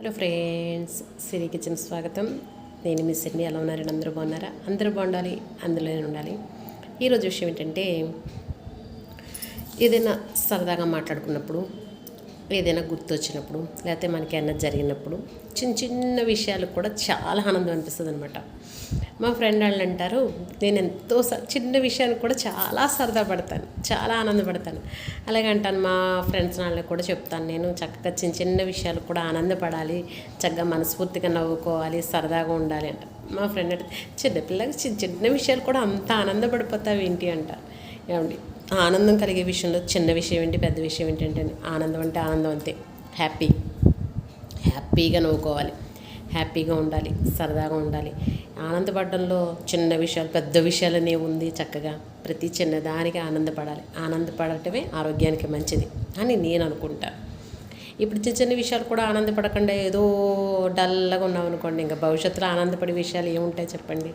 Hello friends, సిరి kitchen స్వాగతం. నేను మీ సిరిని. ఎలా ఉన్నారండి? అందరూ బాగున్నారా? అందరూ బాగుండాలి, అందులోనే ఉండాలి. ఈరోజు విషయం ఏంటంటే, ఏదైనా సరదాగా మాట్లాడుకున్నప్పుడు, ఏదైనా గుర్తొచ్చినప్పుడు, లేకపోతే మనకి ఏమైనా జరిగినప్పుడు చిన్న చిన్న విషయాలకు కూడా చాలా ఆనందం అనిపిస్తుంది అనమాట. మా ఫ్రెండ్ వాళ్ళు అంటారు, నేను ఎంతో చిన్న విషయానికి కూడా చాలా సరదా పడతాను, చాలా ఆనందపడతాను. అలాగే అంటాను, మా ఫ్రెండ్స్ వాళ్ళకి కూడా చెప్తాను, నేను చక్కగా చిన్న చిన్న విషయాలకు కూడా ఆనందపడాలి, చక్కగా మనస్ఫూర్తిగా నవ్వుకోవాలి, సరదాగా ఉండాలి అంట. మా ఫ్రెండ్ అంటే, చిన్నపిల్లలకి చిన్న చిన్న విషయాలు కూడా అంత ఆనందపడిపోతావు ఏంటి అంటారు. ఏమండి, ఆనందం కలిగే విషయంలో చిన్న విషయం ఏంటి, పెద్ద విషయం ఏంటంటే ఆనందం అంటే ఆనందం అంతే. హ్యాపీగా నవ్వుకోవాలి, హ్యాపీగా ఉండాలి, సరదాగా ఉండాలి. ఆనందపడడంలో చిన్న విషయాలు పెద్ద విషయాలనే ఉంది. చక్కగా ప్రతి చిన్నదానికి ఆనందపడాలి. ఆనందపడటమే ఆరోగ్యానికి మంచిది అని నేను అనుకుంటాను. ఇప్పుడు చిన్న చిన్న విషయాలు కూడా ఆనందపడకుండా ఏదో డల్గా ఉన్నాం అనుకోండి, ఇంకా భవిష్యత్తులో ఆనందపడే విషయాలు ఏముంటాయి చెప్పండి.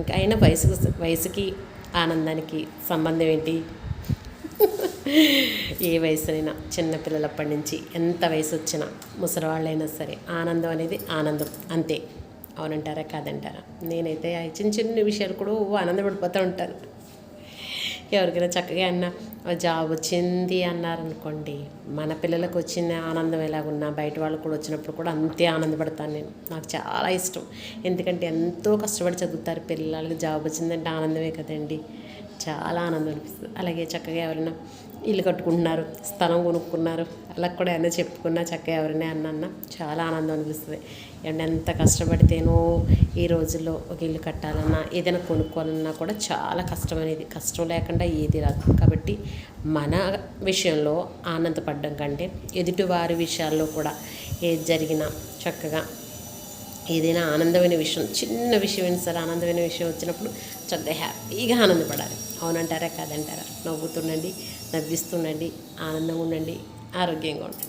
ఇంకా అయినా వయసుకి ఆనందానికి సంబంధం ఏంటి? ఏ వయసునైనా, చిన్నపిల్లలప్పటి నుంచి ఎంత వయసు వచ్చినా, ముసలివాళ్ళైనా సరే, ఆనందం అనేది ఆనందం అంతే. అవునంటారా కాదంటారా? నేనైతే చిన్న చిన్న విషయాలు కూడా ఆనందపడిపోతూ ఉంటాను. ఎవరికైనా చక్కగా అన్న జాబ్ వచ్చింది అన్నారనుకోండి, మన పిల్లలకు వచ్చిన ఆనందం ఎలాగున్నా బయట వాళ్ళకు కూడా వచ్చినప్పుడు కూడా అంతే ఆనందపడతాను నేను. నాకు చాలా ఇష్టం. ఎందుకంటే ఎంతో కష్టపడి చదువుతారు పిల్లలకి, జాబ్ వచ్చిందంటే ఆనందమే కదండి. చాలా ఆనందం అనిపిస్తుంది. అలాగే చక్కగా ఎవరైనా ఇల్లు కట్టుకుంటున్నారు, స్థలం కొనుక్కున్నారు, అలా కూడా ఏమైనా చెప్పుకున్నా చక్కగా ఎవరైనా అన్న చాలా ఆనందం అనిపిస్తుంది. ఎంత కష్టపడితేనో ఈ రోజుల్లో ఒక ఇల్లు కట్టాలన్నా, ఏదైనా కొనుక్కోవాలన్నా కూడా చాలా కష్టం అనేది. కష్టం లేకుండా ఏది రాదు. కాబట్టి మన విషయంలో ఆనందపడడం కంటే ఎదుటివారి విషయాల్లో కూడా ఏది జరిగినా చక్కగా ఏదైనా ఆనందమైన విషయం, చిన్న విషయం అయినా సరే ఆనందమైన విషయం వచ్చినప్పుడు చక్కగా హ్యాపీగా ఆనందపడాలి. అవునంటారా కాదంటారా? నవ్వుతుండండి, నవ్విస్తుండండి, ఆనందంగా ఉండండి, ఆరోగ్యంగా ఉండండి.